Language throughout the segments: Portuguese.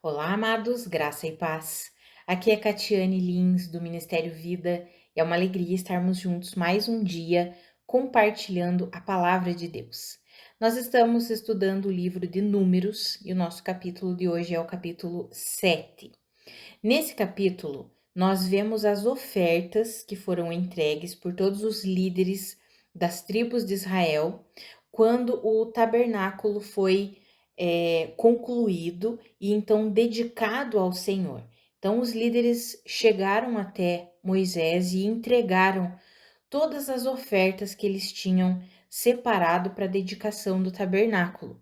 Olá, amados, graça e paz. Aqui é Catiane Lins, do Ministério Vida, e é uma alegria estarmos juntos mais um dia compartilhando a palavra de Deus. Nós estamos estudando o livro de Números e o nosso capítulo de hoje é o capítulo 7. Nesse capítulo, nós vemos as ofertas que foram entregues por todos os líderes das tribos de Israel quando o tabernáculo foi concluído e então dedicado ao Senhor. Então, os líderes chegaram até Moisés e entregaram todas as ofertas que eles tinham separado para a dedicação do tabernáculo.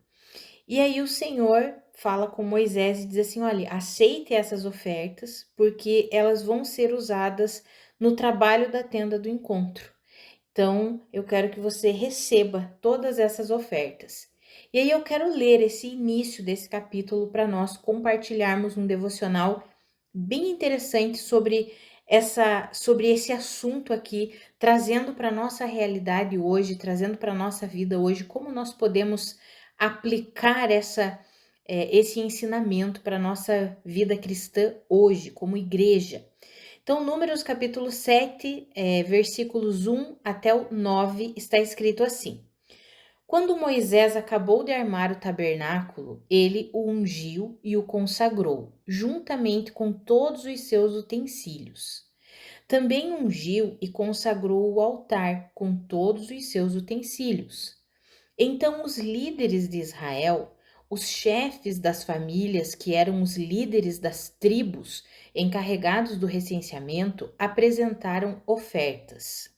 E aí o Senhor fala com Moisés e diz assim: olha, aceite essas ofertas, porque elas vão ser usadas no trabalho da tenda do encontro. Então, eu quero que você receba todas essas ofertas. E aí eu quero ler esse início desse capítulo para nós compartilharmos um devocional bem interessante sobre esse assunto aqui, trazendo para nossa realidade hoje, trazendo para nossa vida hoje, como nós podemos aplicar esse ensinamento para nossa vida cristã hoje, como igreja. Então, Números capítulo 7, versículos 1 até o 9, está escrito assim: Quando Moisés acabou de armar o tabernáculo, ele o ungiu e o consagrou, juntamente com todos os seus utensílios. Também ungiu e consagrou o altar com todos os seus utensílios. Então os líderes de Israel, os chefes das famílias, que eram os líderes das tribos encarregados do recenseamento, apresentaram ofertas.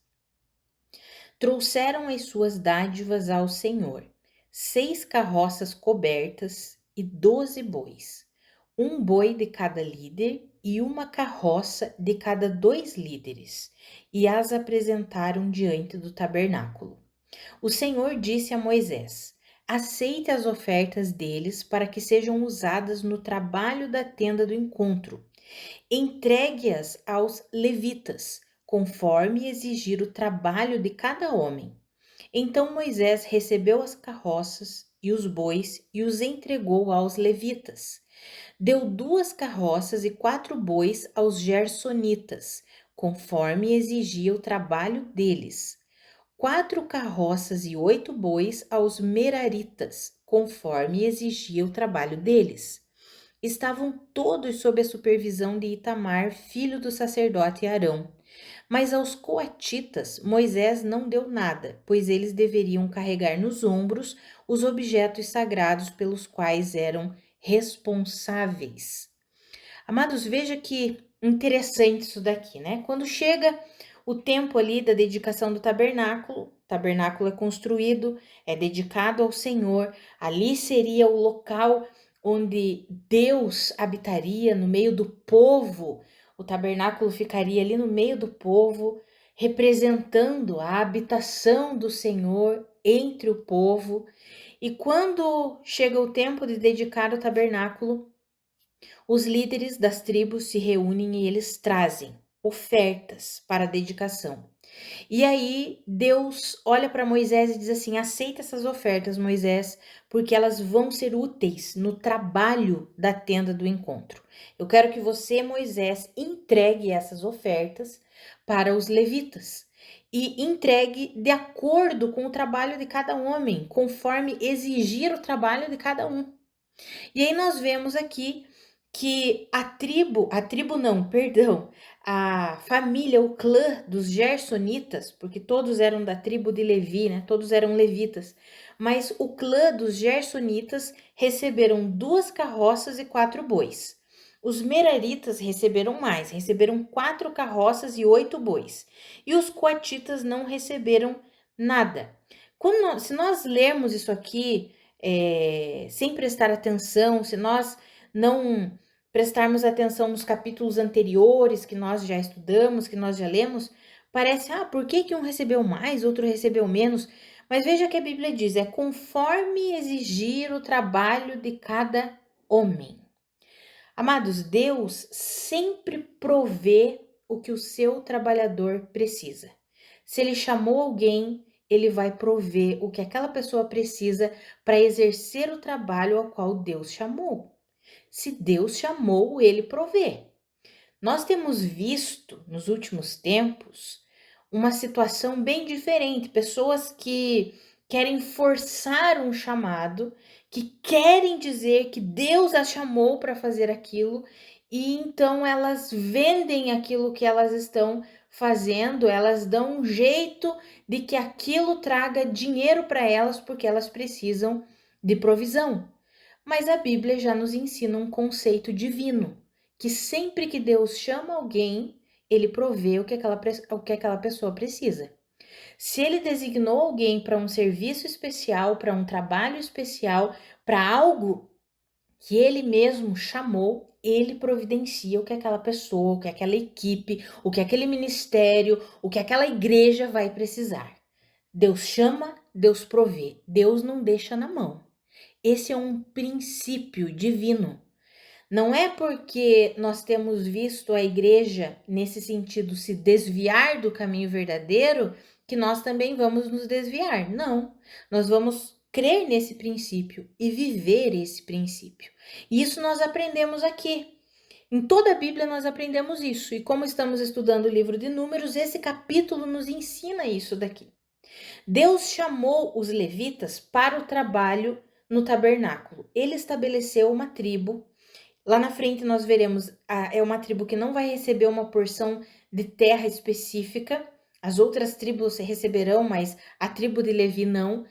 Trouxeram as suas dádivas ao Senhor: 6 carroças cobertas e 12 bois, um boi de cada líder e uma carroça de cada 2 líderes, e as apresentaram diante do tabernáculo. O Senhor disse a Moisés: aceite as ofertas deles para que sejam usadas no trabalho da tenda do encontro. Entregue-as aos levitas, conforme exigir o trabalho de cada homem. Então Moisés recebeu as carroças e os bois e os entregou aos levitas. Deu 2 carroças e 4 bois aos gersonitas, conforme exigia o trabalho deles. 4 carroças e 8 bois aos meraritas, conforme exigia o trabalho deles. Estavam todos sob a supervisão de Itamar, filho do sacerdote Arão. Mas aos coatitas Moisés não deu nada, pois eles deveriam carregar nos ombros os objetos sagrados pelos quais eram responsáveis. Amados, veja que interessante isso daqui, né? Quando chega o tempo ali da dedicação do tabernáculo, o tabernáculo é construído, é dedicado ao Senhor, ali seria o local onde Deus habitaria no meio do povo, o tabernáculo ficaria ali no meio do povo, representando a habitação do Senhor entre o povo. E quando chega o tempo de dedicar o tabernáculo, os líderes das tribos se reúnem e eles trazem ofertas para a dedicação. E aí Deus olha para Moisés e diz assim: aceita essas ofertas, Moisés, porque elas vão ser úteis no trabalho da tenda do encontro. Eu quero que você, Moisés, entregue essas ofertas para os levitas e entregue de acordo com o trabalho de cada homem, conforme exigir o trabalho de cada um. E aí nós vemos aqui que a tribo não, perdão, a família, o clã dos Gersonitas, porque todos eram da tribo de Levi, né? Todos eram levitas. Mas o clã dos Gersonitas receberam 2 carroças e 4 bois. Os Meraritas receberam mais, receberam 4 carroças e 8 bois. E os Coatitas não receberam nada. Se nós lermos isso aqui sem prestar atenção, se nós não prestarmos atenção nos capítulos anteriores que nós já estudamos, que nós já lemos, parece, por que um recebeu mais, outro recebeu menos? Mas veja que a Bíblia diz, é conforme exigir o trabalho de cada homem. Amados, Deus sempre provê o que o seu trabalhador precisa. Se ele chamou alguém, ele vai prover o que aquela pessoa precisa para exercer o trabalho ao qual Deus chamou. Se Deus chamou, ele provê. Nós temos visto nos últimos tempos uma situação bem diferente, pessoas que querem forçar um chamado, que querem dizer que Deus as chamou para fazer aquilo, e então elas vendem aquilo que elas estão fazendo, elas dão um jeito de que aquilo traga dinheiro para elas porque elas precisam de provisão. Mas a Bíblia já nos ensina um conceito divino, que sempre que Deus chama alguém, ele provê o que aquela pessoa precisa. Se ele designou alguém para um serviço especial, para um trabalho especial, para algo que ele mesmo chamou, ele providencia o que aquela pessoa, o que aquela equipe, o que aquele ministério, o que aquela igreja vai precisar. Deus chama, Deus provê, Deus não deixa na mão. Esse é um princípio divino. Não é porque nós temos visto a igreja, nesse sentido, se desviar do caminho verdadeiro, que nós também vamos nos desviar. Não. Nós vamos crer nesse princípio e viver esse princípio. E isso nós aprendemos aqui. Em toda a Bíblia nós aprendemos isso. E como estamos estudando o livro de Números, esse capítulo nos ensina isso daqui. Deus chamou os levitas para o trabalho no tabernáculo. Ele estabeleceu uma tribo. Lá na frente nós veremos, é uma tribo que não vai receber uma porção de terra específica. As outras tribos receberão, mas a tribo de Levi não.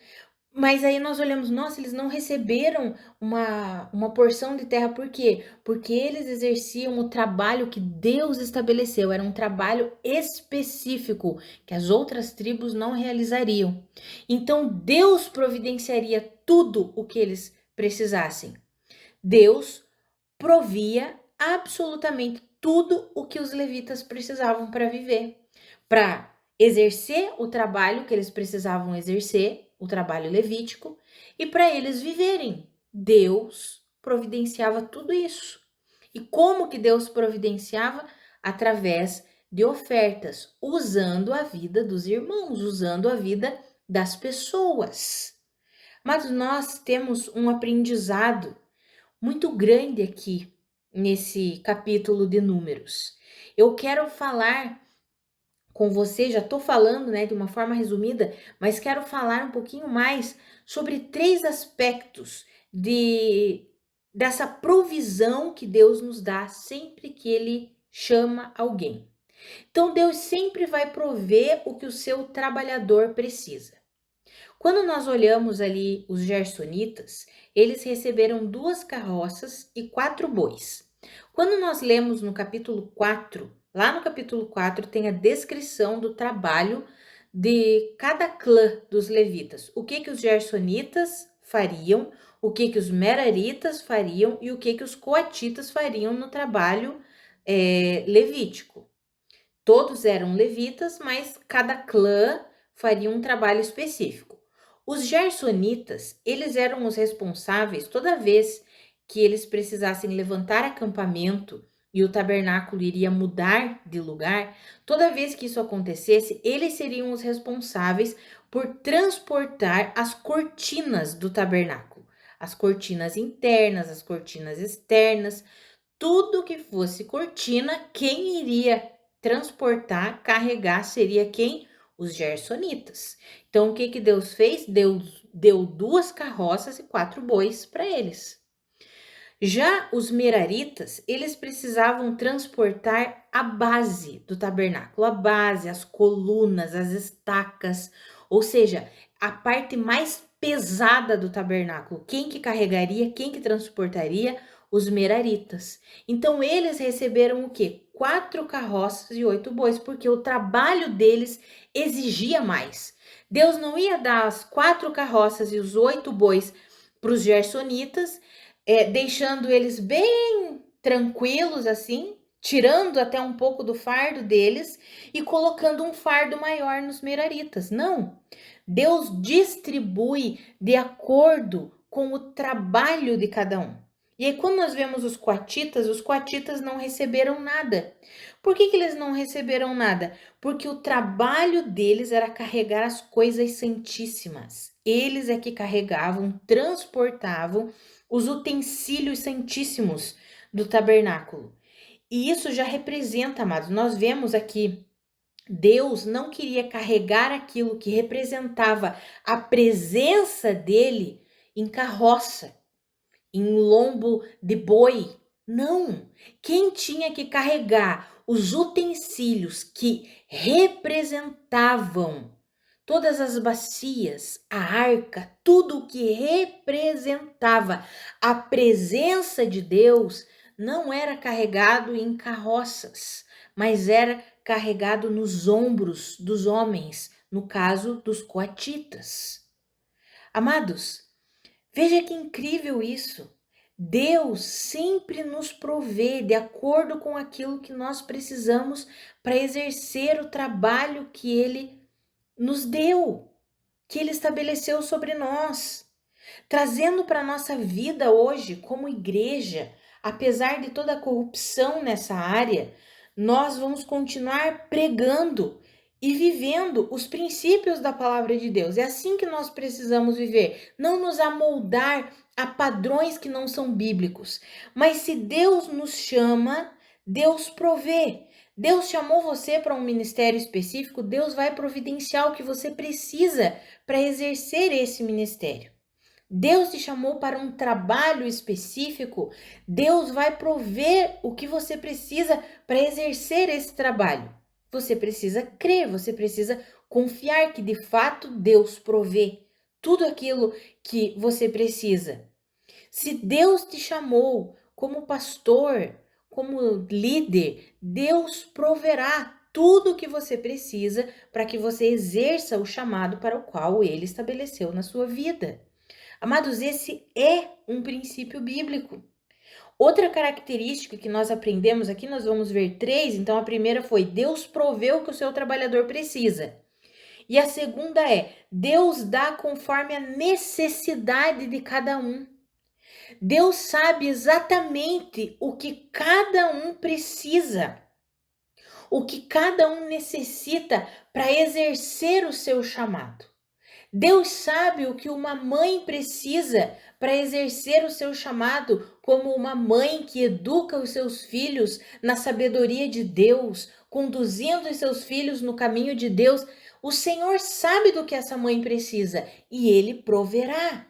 Mas aí nós olhamos, nossa, eles não receberam uma porção de terra, por quê? Porque eles exerciam o trabalho que Deus estabeleceu, era um trabalho específico, que as outras tribos não realizariam. Então Deus providenciaria tudo o que eles precisassem. Deus provia absolutamente tudo o que os levitas precisavam para viver, para exercer o trabalho que eles precisavam exercer, o trabalho levítico, e para eles viverem. Deus providenciava tudo isso. E como que Deus providenciava? Através de ofertas, usando a vida dos irmãos, usando a vida das pessoas. Mas nós temos um aprendizado muito grande aqui nesse capítulo de Números. Eu quero falar com você, já estou falando, né, de uma forma resumida, mas quero falar um pouquinho mais sobre 3 aspectos dessa provisão que Deus nos dá sempre que Ele chama alguém. Então, Deus sempre vai prover o que o seu trabalhador precisa. Quando nós olhamos ali os gersonitas, eles receberam 2 carroças e 4 bois. Quando nós lemos no capítulo 4, lá no capítulo 4 tem a descrição do trabalho de cada clã dos levitas. O que os gersonitas fariam, o que os meraritas fariam e o que os coatitas fariam no trabalho levítico. Todos eram levitas, mas cada clã faria um trabalho específico. Os gersonitas, eles eram os responsáveis toda vez que eles precisassem levantar acampamento e o tabernáculo iria mudar de lugar, toda vez que isso acontecesse, eles seriam os responsáveis por transportar as cortinas do tabernáculo. As cortinas internas, as cortinas externas, tudo que fosse cortina, quem iria transportar, carregar, seria quem? Os gersonitas. Então, o que Deus fez? Deu 2 carroças e 4 bois para eles. Já os meraritas, eles precisavam transportar a base do tabernáculo, a base, as colunas, as estacas, ou seja, a parte mais pesada do tabernáculo. Quem que carregaria, quem que transportaria? Os meraritas. Então, eles receberam o quê? 4 carroças e 8 bois, porque o trabalho deles exigia mais. Deus não ia dar as 4 carroças e os 8 bois para os gersonitas, deixando eles bem tranquilos assim, tirando até um pouco do fardo deles e colocando um fardo maior nos meraritas. Não, Deus distribui de acordo com o trabalho de cada um. E aí, quando nós vemos os coatitas não receberam nada. Por que eles não receberam nada? Porque o trabalho deles era carregar as coisas santíssimas. Eles é que carregavam, transportavam os utensílios santíssimos do tabernáculo. E isso já representa, amados, nós vemos aqui, Deus não queria carregar aquilo que representava a presença dele em carroça, em lombo de boi. Não! Quem tinha que carregar os utensílios que representavam todas as bacias, a arca, tudo o que representava a presença de Deus, não era carregado em carroças, mas era carregado nos ombros dos homens, no caso dos coatitas. Amados, veja que incrível isso. Deus sempre nos provê de acordo com aquilo que nós precisamos para exercer o trabalho que Ele nos deu, que Ele estabeleceu sobre nós. Trazendo para a nossa vida hoje, como igreja, apesar de toda a corrupção nessa área, nós vamos continuar pregando e vivendo os princípios da palavra de Deus. É assim que nós precisamos viver, não nos amoldar a padrões que não são bíblicos. Mas se Deus nos chama, Deus provê. Deus chamou você para um ministério específico, Deus vai providenciar o que você precisa para exercer esse ministério. Deus te chamou para um trabalho específico, Deus vai prover o que você precisa para exercer esse trabalho. Você precisa crer, você precisa confiar que de fato Deus provê tudo aquilo que você precisa. Se Deus te chamou como pastor, como líder, Deus proverá tudo o que você precisa para que você exerça o chamado para o qual Ele estabeleceu na sua vida. Amados, esse é um princípio bíblico. Outra característica que nós aprendemos aqui, nós vamos ver 3. Então, a primeira foi: Deus proveu o que o seu trabalhador precisa. E a segunda é: Deus dá conforme a necessidade de cada um. Deus sabe exatamente o que cada um precisa, o que cada um necessita para exercer o seu chamado. Deus sabe o que uma mãe precisa para exercer o seu chamado, como uma mãe que educa os seus filhos na sabedoria de Deus, conduzindo os seus filhos no caminho de Deus. O Senhor sabe do que essa mãe precisa e Ele proverá.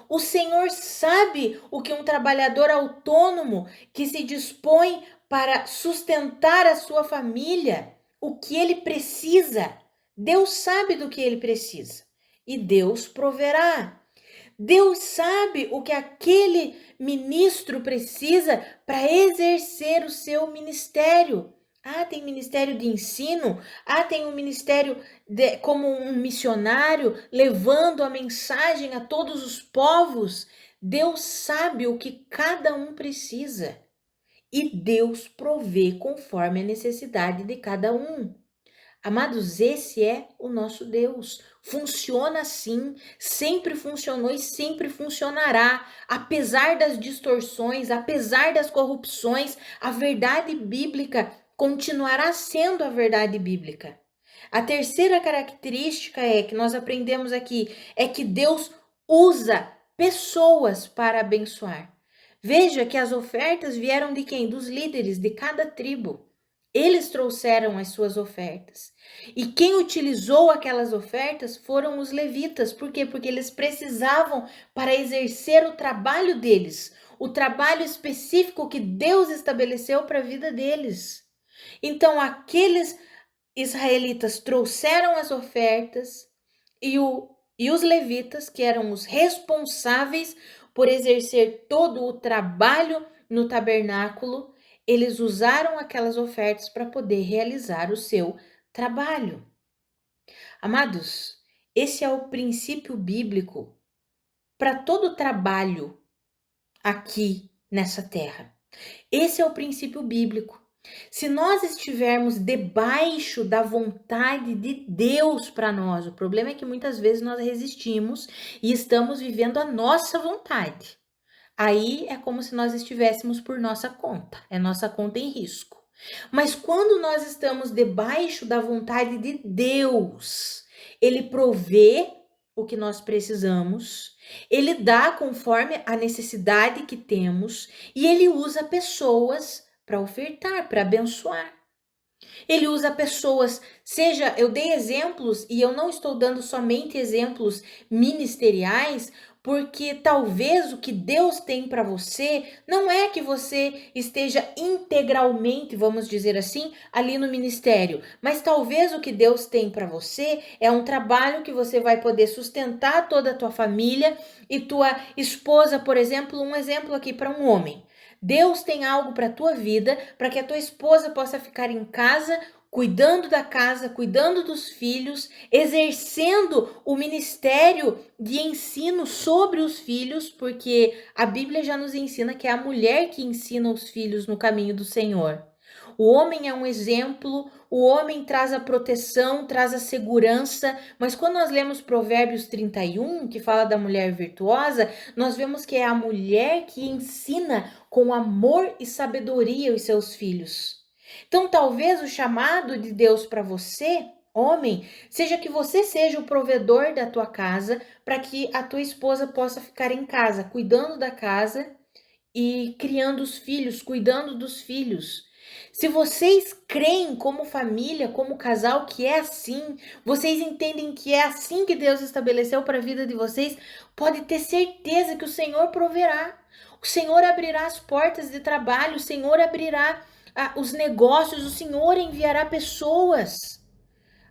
O Senhor sabe o que um trabalhador autônomo que se dispõe para sustentar a sua família, o que ele precisa. Deus sabe do que ele precisa e Deus proverá. Deus sabe o que aquele ministro precisa para exercer o seu ministério. Tem ministério de ensino. Tem um ministério como um missionário, levando a mensagem a todos os povos. Deus sabe o que cada um precisa. E Deus provê conforme a necessidade de cada um. Amados, esse é o nosso Deus. Funciona assim, sempre funcionou e sempre funcionará. Apesar das distorções, apesar das corrupções, a verdade bíblica continuará sendo a verdade bíblica. A terceira característica que nós aprendemos aqui é que Deus usa pessoas para abençoar. Veja que as ofertas vieram de quem? Dos líderes de cada tribo. Eles trouxeram as suas ofertas. E quem utilizou aquelas ofertas foram os levitas. Por quê? Porque eles precisavam para exercer o trabalho deles, o trabalho específico que Deus estabeleceu para a vida deles. Então, aqueles israelitas trouxeram as ofertas e os levitas, que eram os responsáveis por exercer todo o trabalho no tabernáculo, eles usaram aquelas ofertas para poder realizar o seu trabalho. Amados, esse é o princípio bíblico para todo trabalho aqui nessa terra. Esse é o princípio bíblico. Se nós estivermos debaixo da vontade de Deus para nós, o problema é que muitas vezes nós resistimos e estamos vivendo a nossa vontade. Aí é como se nós estivéssemos por nossa conta, é nossa conta em risco. Mas quando nós estamos debaixo da vontade de Deus, Ele provê o que nós precisamos, Ele dá conforme a necessidade que temos e Ele usa pessoas para ofertar, para abençoar. Ele usa pessoas, seja, eu dei exemplos e eu não estou dando somente exemplos ministeriais, porque talvez o que Deus tem para você não é que você esteja integralmente, vamos dizer assim, ali no ministério, mas talvez o que Deus tem para você é um trabalho que você vai poder sustentar toda a tua família e tua esposa, por exemplo, um exemplo aqui para um homem. Deus tem algo para a tua vida, para que a tua esposa possa ficar em casa, cuidando da casa, cuidando dos filhos, exercendo o ministério de ensino sobre os filhos, porque a Bíblia já nos ensina que é a mulher que ensina os filhos no caminho do Senhor. O homem é um exemplo, o homem traz a proteção, traz a segurança, mas quando nós lemos Provérbios 31, que fala da mulher virtuosa, nós vemos que é a mulher que ensina com amor e sabedoria os seus filhos. Então, talvez o chamado de Deus para você, homem, seja que você seja o provedor da tua casa, para que a tua esposa possa ficar em casa, cuidando da casa e criando os filhos, cuidando dos filhos. Se vocês creem como família, como casal, que é assim, vocês entendem que é assim que Deus estabeleceu para a vida de vocês, pode ter certeza que o Senhor proverá. O Senhor abrirá as portas de trabalho, o Senhor abrirá os negócios, o Senhor enviará pessoas.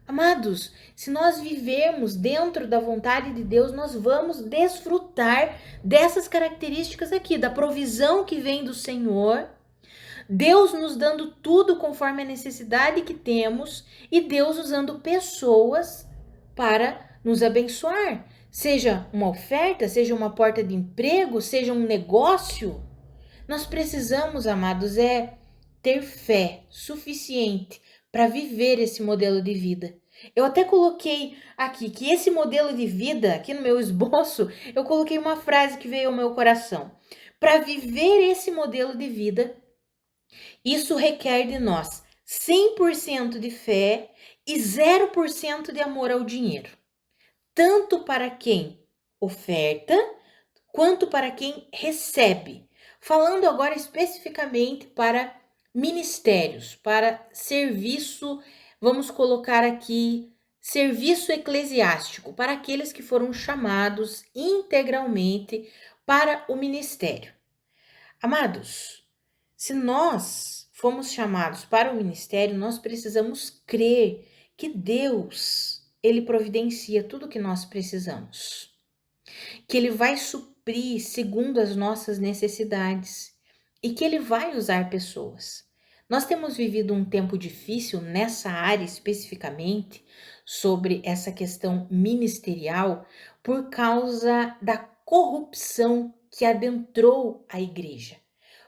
Amados, se nós vivermos dentro da vontade de Deus, nós vamos desfrutar dessas características aqui, da provisão que vem do Senhor, Deus nos dando tudo conforme a necessidade que temos e Deus usando pessoas para nos abençoar. Seja uma oferta, seja uma porta de emprego, seja um negócio. Nós precisamos, amados, ter fé suficiente para viver esse modelo de vida. Eu até coloquei aqui que esse modelo de vida, aqui no meu esboço, eu coloquei uma frase que veio ao meu coração. Para viver esse modelo de vida, isso requer de nós 100% de fé e 0% de amor ao dinheiro. Tanto para quem oferta, quanto para quem recebe. Falando agora especificamente para ministérios, para serviço, vamos colocar aqui serviço eclesiástico, para aqueles que foram chamados integralmente para o ministério. Amados, se nós fomos chamados para o ministério, nós precisamos crer que Deus, Ele providencia tudo o que nós precisamos, que Ele vai suprir segundo as nossas necessidades e que Ele vai usar pessoas. Nós temos vivido um tempo difícil nessa área especificamente, sobre essa questão ministerial, por causa da corrupção que adentrou a igreja,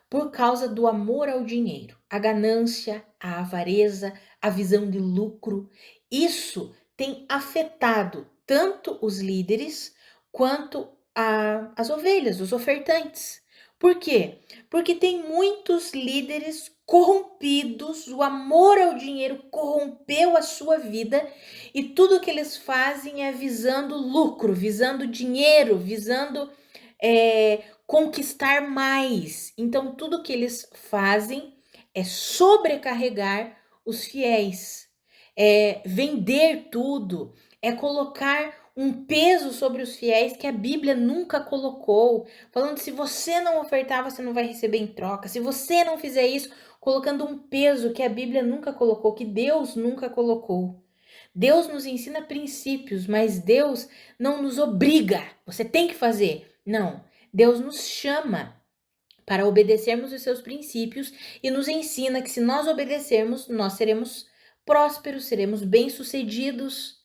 por causa do amor ao dinheiro, a ganância, a avareza, a visão de lucro. Isso tem afetado tanto os líderes quanto as ovelhas, os ofertantes. Por quê? Porque tem muitos líderes corrompidos, o amor ao dinheiro corrompeu a sua vida e tudo que eles fazem é visando lucro, visando dinheiro, visando conquistar mais. Então, tudo que eles fazem é sobrecarregar os fiéis, é vender tudo, é colocar um peso sobre os fiéis que a Bíblia nunca colocou, falando se você não ofertar, você não vai receber em troca, se você não fizer isso, colocando um peso que a Bíblia nunca colocou, que Deus nunca colocou. Deus nos ensina princípios, mas Deus não nos obriga, você tem que fazer. Não, Deus nos chama para obedecermos os seus princípios e nos ensina que se nós obedecermos, nós seremos prósperos, seremos bem-sucedidos.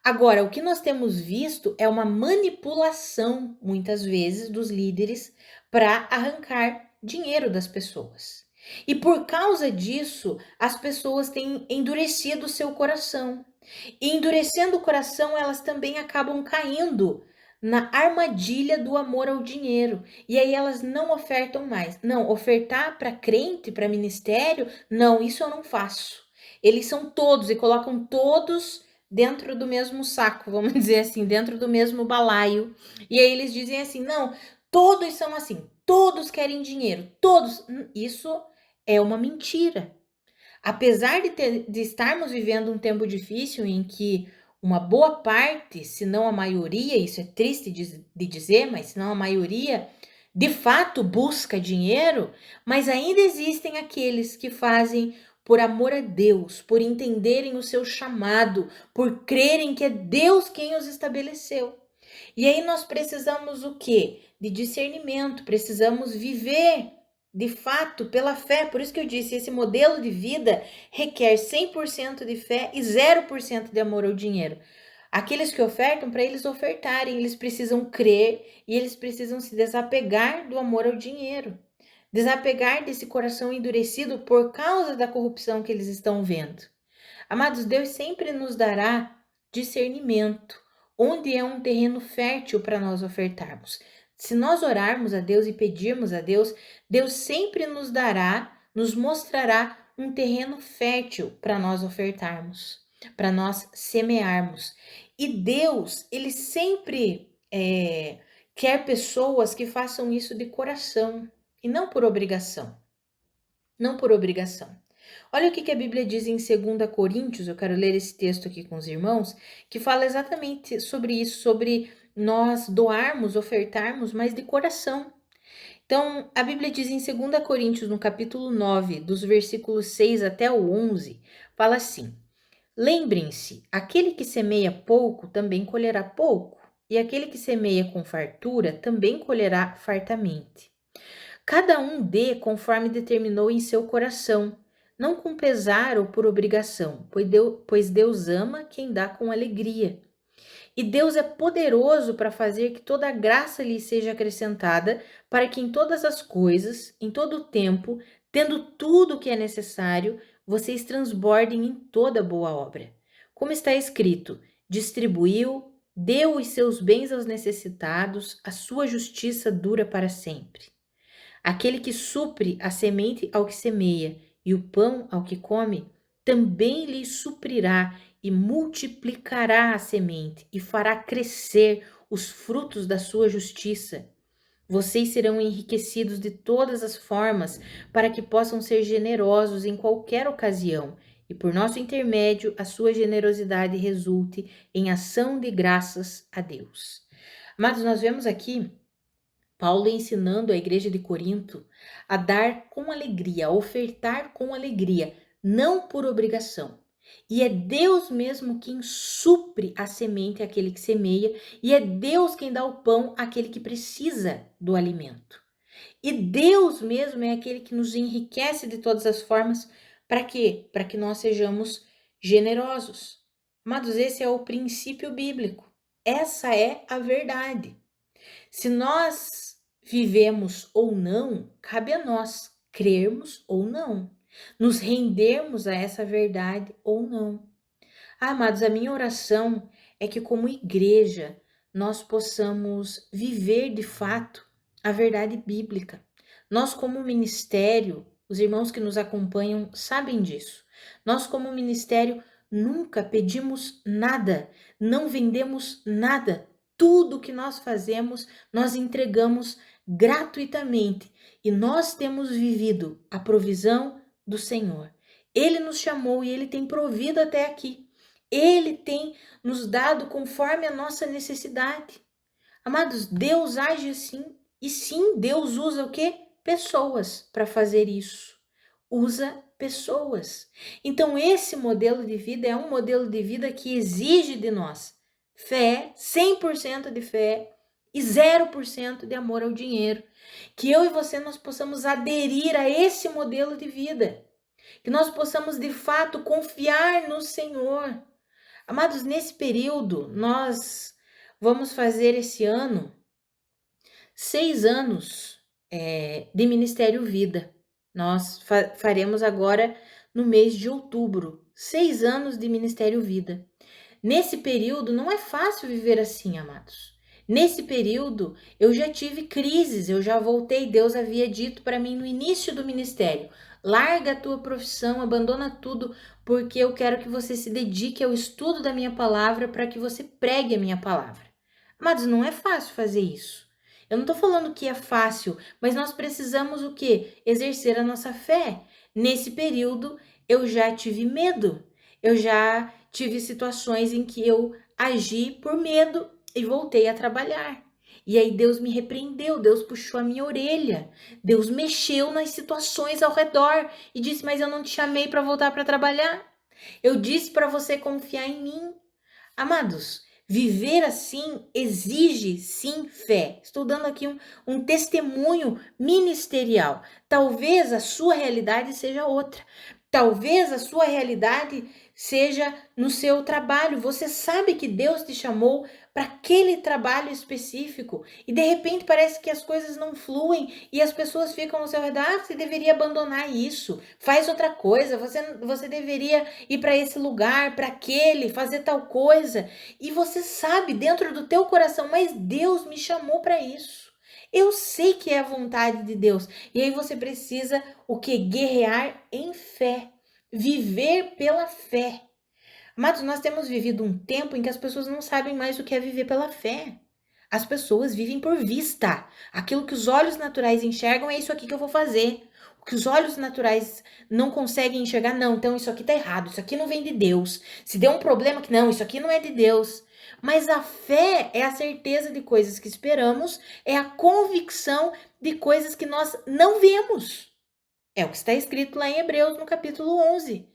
Agora, o que nós temos visto é uma manipulação, muitas vezes, dos líderes para arrancar dinheiro das pessoas. E por causa disso, as pessoas têm endurecido o seu coração. E endurecendo o coração, elas também acabam caindo na armadilha do amor ao dinheiro. E aí elas não ofertam mais. Não, ofertar para crente, para ministério, não, isso eu não faço. Eles são todos e colocam todos dentro do mesmo saco, vamos dizer assim, dentro do mesmo balaio. E aí eles dizem assim: não, todos são assim, todos querem dinheiro, todos. Isso é uma mentira. Apesar de estarmos vivendo um tempo difícil em que uma boa parte, se não a maioria, isso é triste de dizer, mas se não a maioria, de fato busca dinheiro, mas ainda existem aqueles que fazem por amor a Deus, por entenderem o seu chamado, por crerem que é Deus quem os estabeleceu. E aí nós precisamos o quê? De discernimento, precisamos viver de fato pela fé. Por isso que eu disse, esse modelo de vida requer 100% de fé e 0% de amor ao dinheiro. Aqueles que ofertam, para eles ofertarem, eles precisam crer e eles precisam se desapegar do amor ao dinheiro. Desapegar desse coração endurecido por causa da corrupção que eles estão vendo. Amados, Deus sempre nos dará discernimento, onde é um terreno fértil para nós ofertarmos. Se nós orarmos a Deus e pedirmos a Deus, Deus sempre nos dará, nos mostrará um terreno fértil para nós ofertarmos, para nós semearmos. E Deus, Ele sempre quer pessoas que façam isso de coração e não por obrigação. Não por obrigação. Olha o que a Bíblia diz em 2 Coríntios, eu quero ler esse texto aqui com os irmãos, que fala exatamente sobre isso, sobre nós doarmos, ofertarmos, mas de coração. Então, a Bíblia diz em 2 Coríntios, no capítulo 9, dos versículos 6 até o 11, fala assim: lembrem-se, aquele que semeia pouco também colherá pouco, e aquele que semeia com fartura também colherá fartamente. Cada um dê conforme determinou em seu coração, não com pesar ou por obrigação, pois Deus ama quem dá com alegria. E Deus é poderoso para fazer que toda a graça lhe seja acrescentada, para que em todas as coisas, em todo o tempo, tendo tudo o que é necessário, vocês transbordem em toda boa obra. Como está escrito: distribuiu, deu os seus bens aos necessitados, a sua justiça dura para sempre. Aquele que supre a semente ao que semeia e o pão ao que come, também lhe suprirá e multiplicará a semente e fará crescer os frutos da sua justiça. Vocês serão enriquecidos de todas as formas para que possam ser generosos em qualquer ocasião e por nosso intermédio a sua generosidade resulte em ação de graças a Deus. Mas nós vemos aqui Paulo ensinando a igreja de Corinto a dar com alegria, a ofertar com alegria, não por obrigação. E é Deus mesmo quem supre a semente àquele que semeia, e é Deus quem dá o pão àquele que precisa do alimento. E Deus mesmo é aquele que nos enriquece de todas as formas, para quê? Para que nós sejamos generosos. Amados, esse é o princípio bíblico. Essa é a verdade. Se nós vivemos ou não, cabe a nós crermos ou não, nos rendermos a essa verdade ou não. Amados, a minha oração é que, como igreja, nós possamos viver de fato a verdade bíblica. Nós, como ministério, os irmãos que nos acompanham sabem disso. Nós, como ministério, nunca pedimos nada, não vendemos nada. Tudo que nós fazemos, nós entregamos gratuitamente e nós temos vivido a provisão do Senhor. Ele nos chamou e Ele tem provido até aqui. Ele tem nos dado conforme a nossa necessidade. Amados, Deus age assim. E sim, Deus usa o quê? Pessoas para fazer isso. Usa pessoas. Então, esse modelo de vida é um modelo de vida que exige de nós fé, 100% de fé e 0% de amor ao dinheiro. Que eu e você nós possamos aderir a esse modelo de vida. Que nós possamos de fato confiar no Senhor. Amados, nesse período, nós vamos fazer esse ano 6 anos de Ministério Vida. Nós faremos agora no mês de outubro, 6 anos de Ministério Vida. Nesse período, não é fácil viver assim, amados. Nesse período, eu já tive crises, eu já voltei. Deus havia dito para mim no início do ministério: larga a tua profissão, abandona tudo, porque eu quero que você se dedique ao estudo da minha palavra para que você pregue a minha palavra. Mas não é fácil fazer isso. Eu não estou falando que é fácil, mas nós precisamos o quê? Exercer a nossa fé. Nesse período, eu já tive medo. Eu já tive situações em que eu agi por medo e voltei a trabalhar. E aí Deus me repreendeu, Deus puxou a minha orelha, Deus mexeu nas situações ao redor e disse: "Mas eu não te chamei para voltar para trabalhar. Eu disse para você confiar em mim." Amados, viver assim exige sim fé. Estou dando aqui um testemunho ministerial. Talvez a sua realidade seja outra. Talvez a sua realidade seja no seu trabalho. Você sabe que Deus te chamou para aquele trabalho específico e de repente parece que as coisas não fluem e as pessoas ficam ao seu redor. Ah, você deveria abandonar isso, faz outra coisa, você deveria ir para esse lugar, para aquele, fazer tal coisa. E você sabe dentro do teu coração, mas Deus me chamou para isso. Eu sei que é a vontade de Deus. E aí você precisa o que? Guerrear em fé. Viver pela fé. Amados, nós temos vivido um tempo em que as pessoas não sabem mais o que é viver pela fé. As pessoas vivem por vista. Aquilo que os olhos naturais enxergam é isso aqui que eu vou fazer. O que os olhos naturais não conseguem enxergar, não, então isso aqui tá errado, isso aqui não vem de Deus. Se deu um problema que não, isso aqui não é de Deus. Mas a fé é a certeza de coisas que esperamos, é a convicção de coisas que nós não vemos. É o que está escrito lá em Hebreus, no capítulo 11.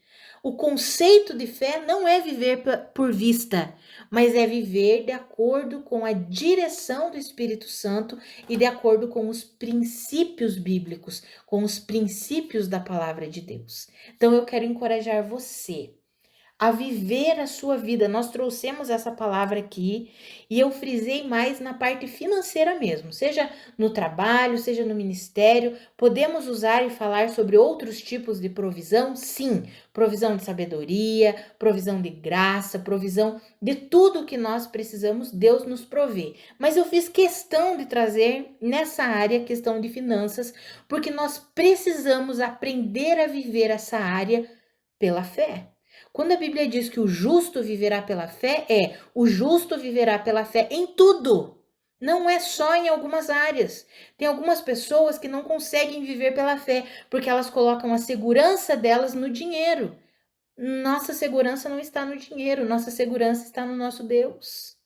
O conceito de fé não é viver por vista, mas é viver de acordo com a direção do Espírito Santo e de acordo com os princípios bíblicos, com os princípios da palavra de Deus. Então eu quero encorajar você a viver a sua vida. Nós trouxemos essa palavra aqui e eu frisei mais na parte financeira mesmo, seja no trabalho, seja no ministério. Podemos usar e falar sobre outros tipos de provisão? Sim, provisão de sabedoria, provisão de graça, provisão de tudo que nós precisamos, Deus nos provê. Mas eu fiz questão de trazer nessa área a questão de finanças, porque nós precisamos aprender a viver essa área pela fé. Quando a Bíblia diz que o justo viverá pela fé, o justo viverá pela fé em tudo. Não é só em algumas áreas. Tem algumas pessoas que não conseguem viver pela fé, porque elas colocam a segurança delas no dinheiro. Nossa segurança não está no dinheiro, nossa segurança está no nosso Deus.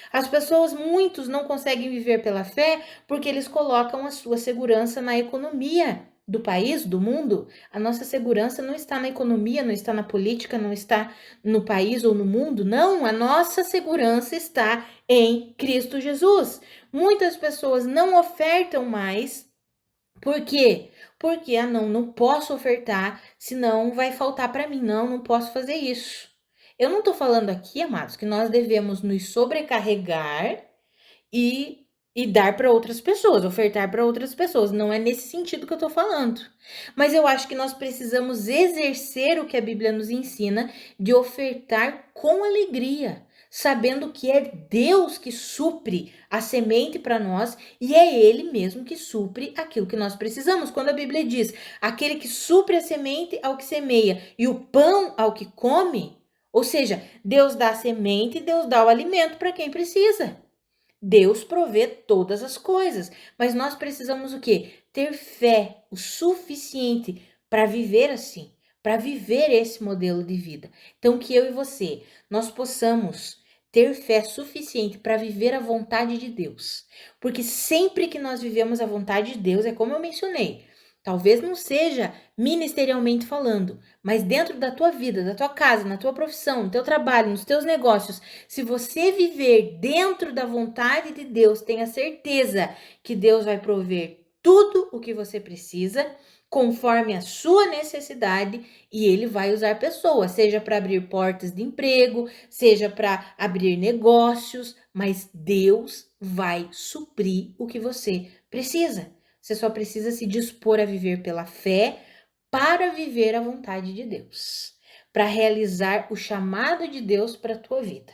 As pessoas, muitos não conseguem viver pela fé porque eles colocam a sua segurança na economia do país, do mundo. A nossa segurança não está na economia, não está na política, não está no país ou no mundo. Não, a nossa segurança está em Cristo Jesus. Muitas pessoas não ofertam mais. Por quê? Porque, não posso ofertar, senão vai faltar para mim. Não posso fazer isso. Eu não estou falando aqui, amados, que nós devemos nos sobrecarregar e dar para outras pessoas, ofertar para outras pessoas. Não é nesse sentido que eu estou falando. Mas eu acho que nós precisamos exercer o que a Bíblia nos ensina de ofertar com alegria, sabendo que é Deus que supre a semente para nós e é Ele mesmo que supre aquilo que nós precisamos. Quando a Bíblia diz, aquele que supre a semente ao que semeia e o pão ao que come, ou seja, Deus dá a semente e Deus dá o alimento para quem precisa. Deus provê todas as coisas, mas nós precisamos o quê? Ter fé o suficiente para viver assim, para viver esse modelo de vida. Então que eu e você, nós possamos ter fé suficiente para viver a vontade de Deus. Porque sempre que nós vivemos a vontade de Deus, é como eu mencionei, talvez não seja ministerialmente falando, mas dentro da tua vida, da tua casa, na tua profissão, no teu trabalho, nos teus negócios, se você viver dentro da vontade de Deus, tenha certeza que Deus vai prover tudo o que você precisa, conforme a sua necessidade, e Ele vai usar pessoas, seja para abrir portas de emprego, seja para abrir negócios, mas Deus vai suprir o que você precisa. Você só precisa se dispor a viver pela fé para viver a vontade de Deus, para realizar o chamado de Deus para a tua vida.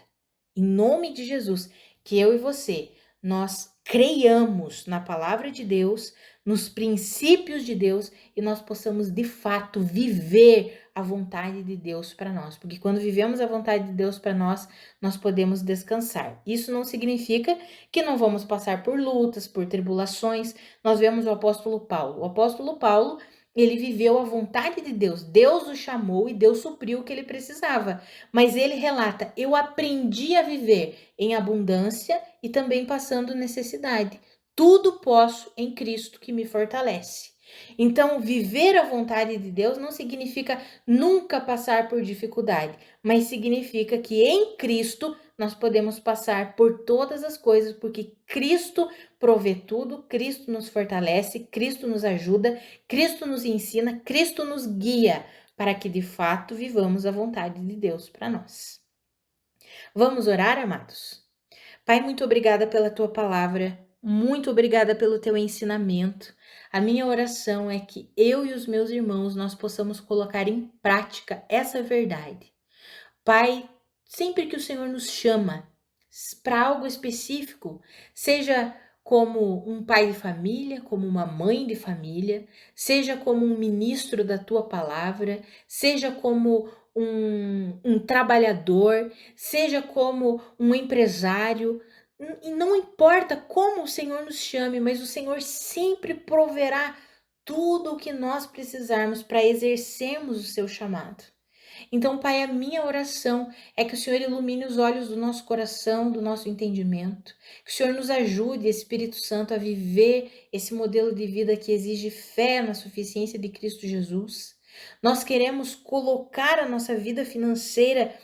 Em nome de Jesus, que eu e você, nós creiamos na palavra de Deus, nos princípios de Deus e nós possamos de fato viver a vontade de Deus para nós, porque quando vivemos a vontade de Deus para nós, nós podemos descansar. Isso não significa que não vamos passar por lutas, por tribulações. Nós vemos o apóstolo Paulo. O apóstolo Paulo, ele viveu a vontade de Deus. Deus o chamou e Deus supriu o que ele precisava. Mas ele relata: eu aprendi a viver em abundância e também passando necessidade. Tudo posso em Cristo que me fortalece. Então, viver a vontade de Deus não significa nunca passar por dificuldade, mas significa que em Cristo nós podemos passar por todas as coisas, porque Cristo provê tudo, Cristo nos fortalece, Cristo nos ajuda, Cristo nos ensina, Cristo nos guia para que de fato vivamos a vontade de Deus para nós. Vamos orar, amados? Pai, muito obrigada pela tua palavra, muito obrigada pelo teu ensinamento. A minha oração é que eu e os meus irmãos nós possamos colocar em prática essa verdade. Pai, sempre que o Senhor nos chama para algo específico, seja como um pai de família, como uma mãe de família, seja como um ministro da tua palavra, seja como um trabalhador, seja como um empresário, e não importa como o Senhor nos chame, mas o Senhor sempre proverá tudo o que nós precisarmos para exercermos o seu chamado. Então, Pai, a minha oração é que o Senhor ilumine os olhos do nosso coração, do nosso entendimento, que o Senhor nos ajude, Espírito Santo, a viver esse modelo de vida que exige fé na suficiência de Cristo Jesus. Nós queremos colocar a nossa vida financeira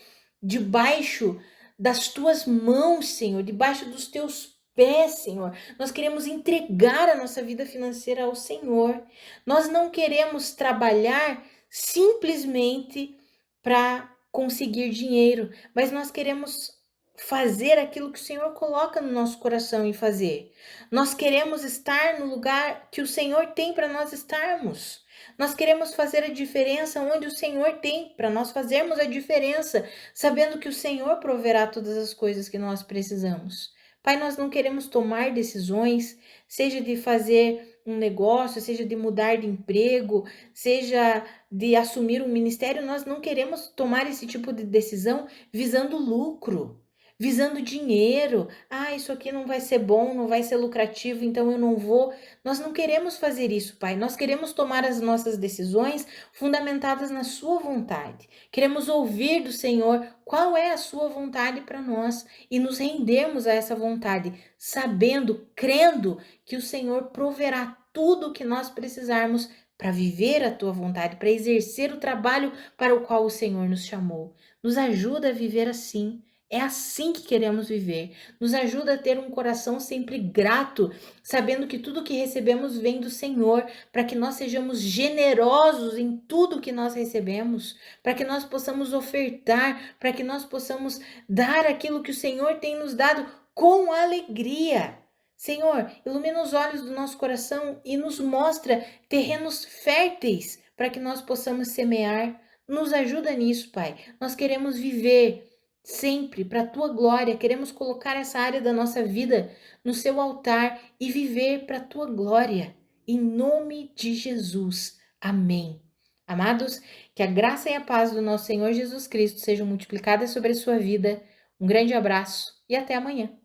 debaixo das tuas mãos, Senhor, debaixo dos teus pés, Senhor. Nós queremos entregar a nossa vida financeira ao Senhor. Nós não queremos trabalhar simplesmente para conseguir dinheiro, mas nós queremos fazer aquilo que o Senhor coloca no nosso coração em fazer. Nós queremos estar no lugar que o Senhor tem para nós estarmos. Nós queremos fazer a diferença onde o Senhor tem para nós fazermos a diferença, sabendo que o Senhor proverá todas as coisas que nós precisamos. Pai, nós não queremos tomar decisões, seja de fazer um negócio, seja de mudar de emprego, seja de assumir um ministério, nós não queremos tomar esse tipo de decisão visando lucro, visando dinheiro. Ah, isso aqui não vai ser bom, não vai ser lucrativo, então eu não vou. Nós não queremos fazer isso, Pai. Nós queremos tomar as nossas decisões fundamentadas na sua vontade. Queremos ouvir do Senhor qual é a sua vontade para nós e nos rendermos a essa vontade, sabendo, crendo que o Senhor proverá tudo o que nós precisarmos para viver a tua vontade, para exercer o trabalho para o qual o Senhor nos chamou. Nos ajuda a viver assim. É assim que queremos viver. Nos ajuda a ter um coração sempre grato, sabendo que tudo que recebemos vem do Senhor, para que nós sejamos generosos em tudo que nós recebemos, para que nós possamos ofertar, para que nós possamos dar aquilo que o Senhor tem nos dado com alegria. Senhor, ilumina os olhos do nosso coração e nos mostra terrenos férteis para que nós possamos semear. Nos ajuda nisso, Pai. Nós queremos viver sempre para a tua glória, queremos colocar essa área da nossa vida no seu altar e viver para a tua glória. Em nome de Jesus. Amém. Amados, que a graça e a paz do nosso Senhor Jesus Cristo sejam multiplicadas sobre a sua vida. Um grande abraço e até amanhã.